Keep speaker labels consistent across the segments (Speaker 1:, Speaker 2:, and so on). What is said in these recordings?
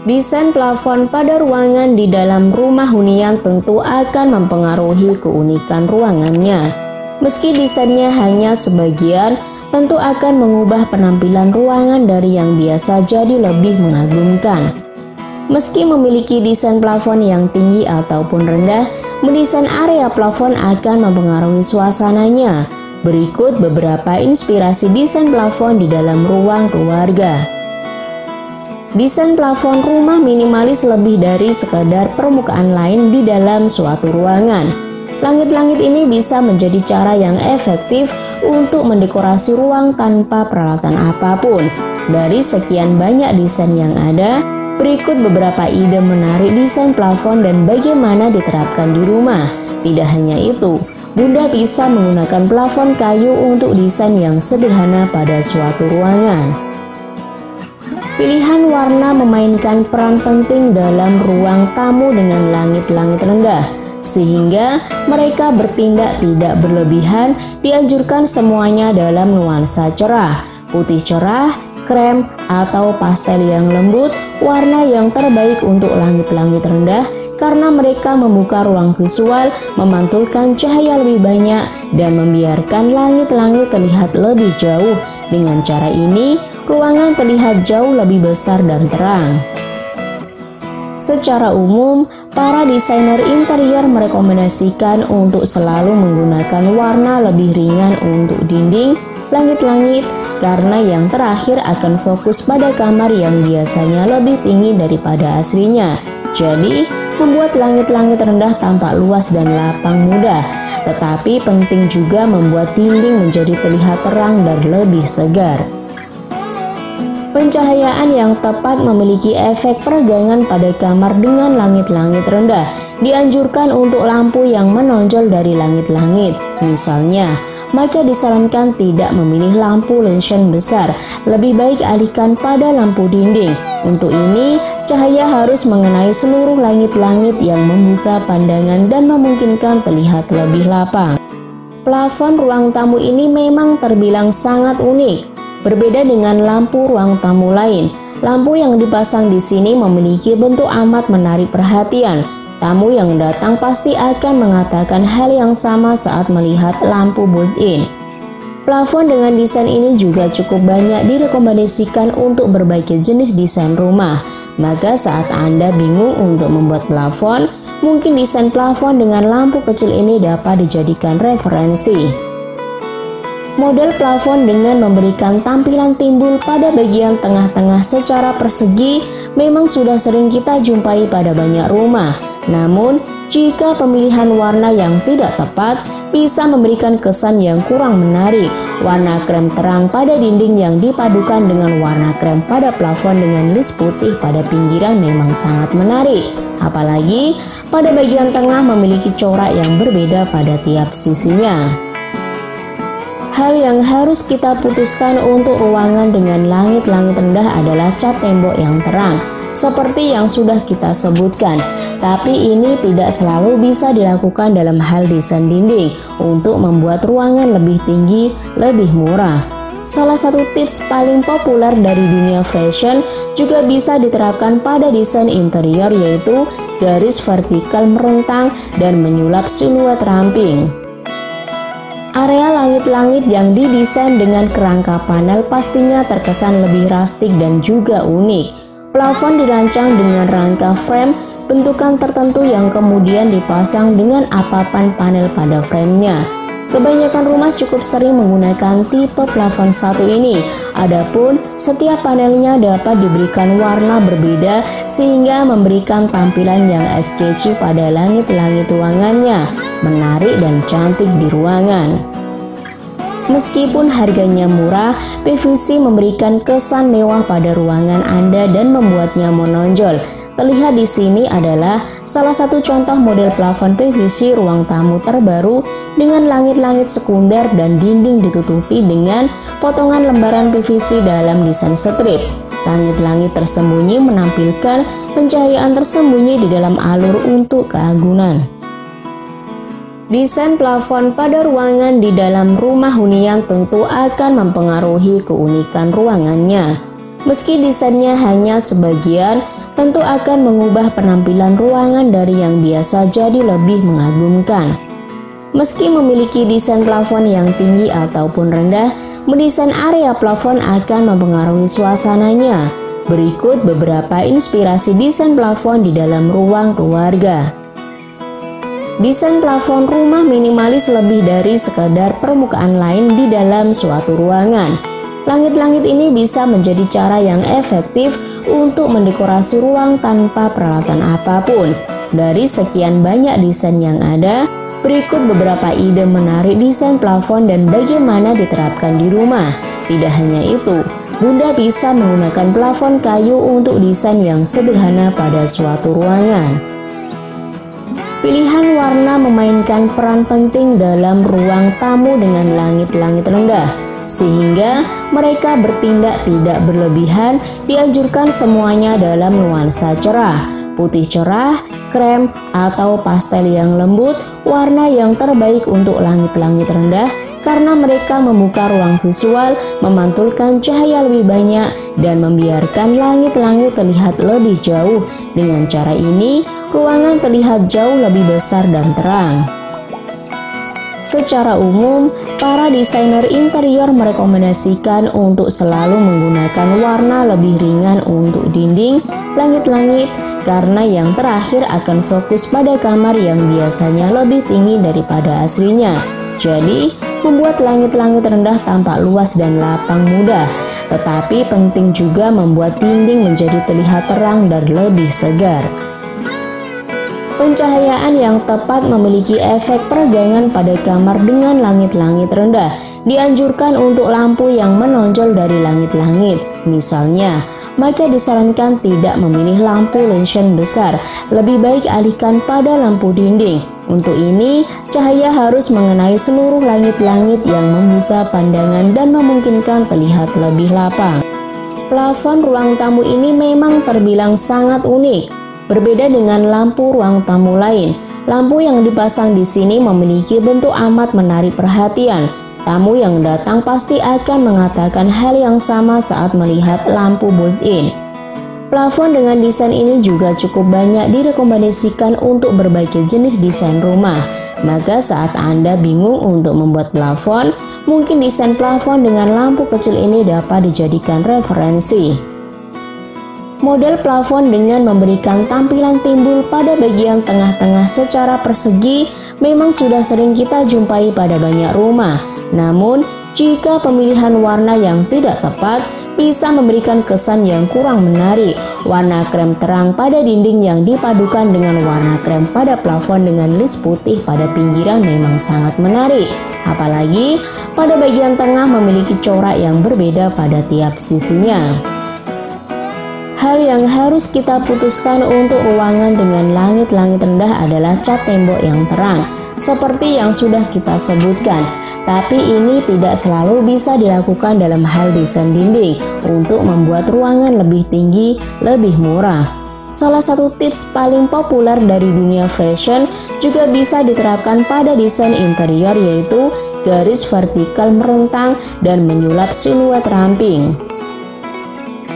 Speaker 1: Desain plafon pada ruangan di dalam rumah hunian tentu akan mempengaruhi keunikan ruangannya. Meski desainnya hanya sebagian, tentu akan mengubah penampilan ruangan dari yang biasa jadi lebih mengagumkan. Meski memiliki desain plafon yang tinggi ataupun rendah, mendesain area plafon akan mempengaruhi suasananya. Berikut beberapa inspirasi desain plafon di dalam ruang keluarga. Desain plafon rumah minimalis lebih dari sekadar permukaan lain di dalam suatu ruangan. Langit-langit ini bisa menjadi cara yang efektif untuk mendekorasi ruang tanpa peralatan apapun. Dari sekian banyak desain yang ada, berikut beberapa ide menarik desain plafon dan bagaimana diterapkan di rumah. Tidak hanya itu, Bunda bisa menggunakan plafon kayu untuk desain yang sederhana pada suatu ruangan. Pilihan warna memainkan peran penting dalam ruang tamu dengan langit-langit rendah, sehingga mereka bertindak tidak berlebihan. Dianjurkan semuanya dalam nuansa cerah, putih cerah, krem, atau pastel yang lembut, warna yang terbaik untuk langit-langit rendah karena mereka membuka ruang visual, memantulkan cahaya lebih banyak, dan membiarkan langit-langit terlihat lebih jauh. Dengan cara ini, ruangan terlihat jauh lebih besar dan terang. Secara umum, para desainer interior merekomendasikan untuk selalu menggunakan warna lebih ringan untuk dinding, langit-langit, karena yang terakhir akan fokus pada kamar yang biasanya lebih tinggi daripada aslinya. Jadi, membuat langit-langit rendah tampak luas dan lapang mudah, tetapi penting juga membuat dinding menjadi terlihat terang dan lebih segar. Pencahayaan yang tepat memiliki efek peregangan pada kamar dengan langit-langit rendah. Dianjurkan untuk lampu yang menonjol dari langit-langit. Misalnya, maka disarankan tidak memilih lampu lenshen besar. Lebih baik alihkan pada lampu dinding. Untuk ini, cahaya harus mengenai seluruh langit-langit yang membuka pandangan dan memungkinkan terlihat lebih lapang. Plafon ruang tamu ini memang terbilang sangat unik. Berbeda dengan lampu ruang tamu lain, lampu yang dipasang di sini memiliki bentuk amat menarik perhatian. Tamu yang datang pasti akan mengatakan hal yang sama saat melihat lampu built-in. Plafon dengan desain ini juga cukup banyak direkomendasikan untuk berbagai jenis desain rumah. Maka saat Anda bingung untuk membuat plafon, mungkin desain plafon dengan lampu kecil ini dapat dijadikan referensi. Model plafon dengan memberikan tampilan timbul pada bagian tengah-tengah secara persegi memang sudah sering kita jumpai pada banyak rumah. Namun, jika pemilihan warna yang tidak tepat, bisa memberikan kesan yang kurang menarik. Warna krem terang pada dinding yang dipadukan dengan warna krem pada plafon dengan list putih pada pinggiran memang sangat menarik. Apalagi pada bagian tengah memiliki corak yang berbeda pada tiap sisinya. Hal yang harus kita putuskan untuk ruangan dengan langit-langit rendah adalah cat tembok yang terang, seperti yang sudah kita sebutkan. Tapi ini tidak selalu bisa dilakukan dalam hal desain dinding untuk membuat ruangan lebih tinggi, lebih murah. Salah satu tips paling populer dari dunia fashion juga bisa diterapkan pada desain interior, yaitu garis vertikal merentang dan menyulap siluet ramping. Area langit-langit yang didesain dengan kerangka panel pastinya terkesan lebih rustik dan juga unik. Plafon dirancang dengan rangka frame bentukan tertentu yang kemudian dipasang dengan apapan panel pada framenya. Kebanyakan rumah cukup sering menggunakan tipe plafon satu ini. Adapun setiap panelnya dapat diberikan warna berbeda sehingga memberikan tampilan yang sketchy pada langit-langit ruangannya, menarik dan cantik di ruangan. Meskipun harganya murah, PVC memberikan kesan mewah pada ruangan Anda dan membuatnya menonjol. Terlihat di sini adalah salah satu contoh model plafon PVC ruang tamu terbaru dengan langit-langit sekunder dan dinding ditutupi dengan potongan lembaran PVC dalam desain strip. Langit-langit tersembunyi menampilkan pencahayaan tersembunyi di dalam alur untuk keagungan. Desain plafon pada ruangan di dalam rumah hunian tentu akan mempengaruhi keunikan ruangannya. Meski desainnya hanya sebagian, tentu akan mengubah penampilan ruangan dari yang biasa jadi lebih mengagumkan. Meski memiliki desain plafon yang tinggi ataupun rendah, mendesain area plafon akan mempengaruhi suasananya. Berikut beberapa inspirasi desain plafon di dalam ruang keluarga. Desain plafon rumah minimalis lebih dari sekadar permukaan lain di dalam suatu ruangan. Langit-langit ini bisa menjadi cara yang efektif untuk mendekorasi ruang tanpa peralatan apapun. Dari sekian banyak desain yang ada, berikut beberapa ide menarik desain plafon dan bagaimana diterapkan di rumah. Tidak hanya itu, Bunda bisa menggunakan plafon kayu untuk desain yang sederhana pada suatu ruangan. Pilihan warna memainkan peran penting dalam ruang tamu dengan langit-langit rendah, sehingga mereka bertindak tidak berlebihan. Dianjurkan semuanya dalam nuansa cerah, putih cerah, krem, atau pastel yang lembut, warna yang terbaik untuk langit-langit rendah karena mereka membuka ruang visual, memantulkan cahaya lebih banyak, dan membiarkan langit-langit terlihat lebih jauh. Dengan cara ini, ruangan terlihat jauh lebih besar dan terang. Secara umum, para desainer interior merekomendasikan untuk selalu menggunakan warna lebih ringan untuk dinding, langit-langit, karena yang terakhir akan fokus pada kamar yang biasanya lebih tinggi daripada aslinya. Jadi, membuat langit-langit rendah tampak luas dan lapang mudah, tetapi penting juga membuat dinding menjadi terlihat terang dan lebih segar. Pencahayaan yang tepat memiliki efek peregangan pada kamar dengan langit-langit rendah. Dianjurkan untuk lampu yang menonjol dari langit-langit. Misalnya, maka disarankan tidak memilih lampu lensing besar. Lebih baik alihkan pada lampu dinding. Untuk ini, cahaya harus mengenai seluruh langit-langit yang membuka pandangan dan memungkinkan terlihat lebih lapang. Plafon ruang tamu ini memang terbilang sangat unik. Berbeda dengan lampu ruang tamu lain, lampu yang dipasang di sini memiliki bentuk amat menarik perhatian. Tamu yang datang pasti akan mengatakan hal yang sama saat melihat lampu built-in. Plafon dengan desain ini juga cukup banyak direkomendasikan untuk berbagai jenis desain rumah. Maka saat Anda bingung untuk membuat plafon, mungkin desain plafon dengan lampu kecil ini dapat dijadikan referensi. Model plafon dengan memberikan tampilan timbul pada bagian tengah-tengah secara persegi memang sudah sering kita jumpai pada banyak rumah. Namun, jika pemilihan warna yang tidak tepat, bisa memberikan kesan yang kurang menarik. Warna krem terang pada dinding yang dipadukan dengan warna krem pada plafon dengan list putih pada pinggiran memang sangat menarik. Apalagi pada bagian tengah memiliki corak yang berbeda pada tiap sisinya. Hal yang harus kita putuskan untuk ruangan dengan langit-langit rendah adalah cat tembok yang terang, seperti yang sudah kita sebutkan. Tapi ini tidak selalu bisa dilakukan dalam hal desain dinding untuk membuat ruangan lebih tinggi, lebih murah. Salah satu tips paling populer dari dunia fashion juga bisa diterapkan pada desain interior, yaitu garis vertikal merentang dan menyulap siluet ramping.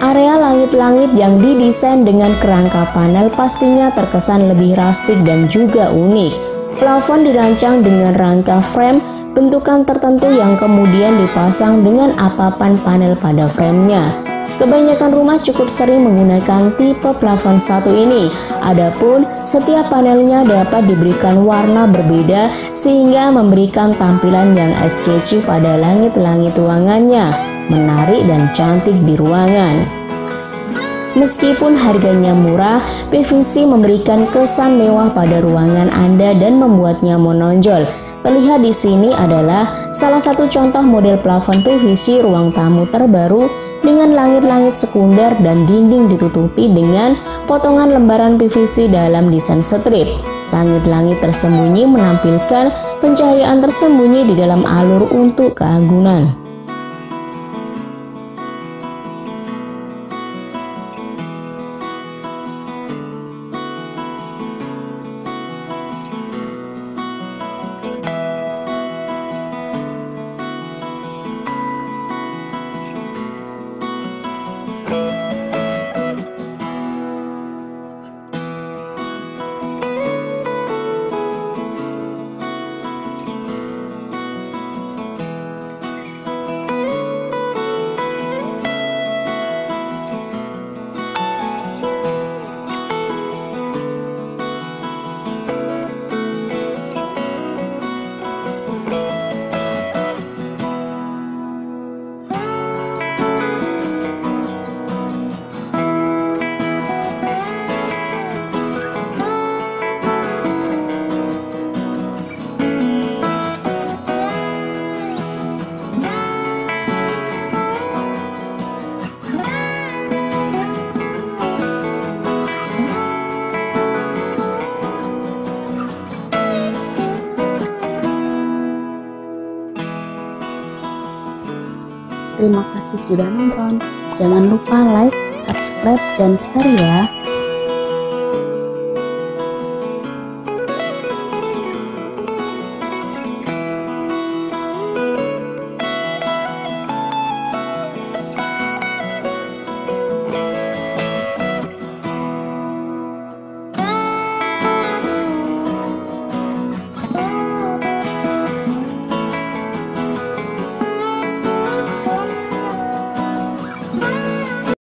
Speaker 1: Area langit-langit yang didesain dengan kerangka panel pastinya terkesan lebih rustik dan juga unik. Plafon dirancang dengan rangka frame bentukan tertentu yang kemudian dipasang dengan apapan panel pada framenya. Kebanyakan rumah cukup sering menggunakan tipe plafon satu ini. Adapun setiap panelnya dapat diberikan warna berbeda sehingga memberikan tampilan yang sketchy pada langit-langit ruangannya, menarik dan cantik di ruangan. Meskipun harganya murah, PVC memberikan kesan mewah pada ruangan Anda dan membuatnya menonjol. Terlihat di sini adalah salah satu contoh model plafon PVC ruang tamu terbaru dengan langit-langit sekunder dan dinding ditutupi dengan potongan lembaran PVC dalam desain strip. Langit-langit tersembunyi menampilkan pencahayaan tersembunyi di dalam alur untuk keagungan.
Speaker 2: Terima kasih sudah nonton. Jangan lupa like, subscribe, dan share ya.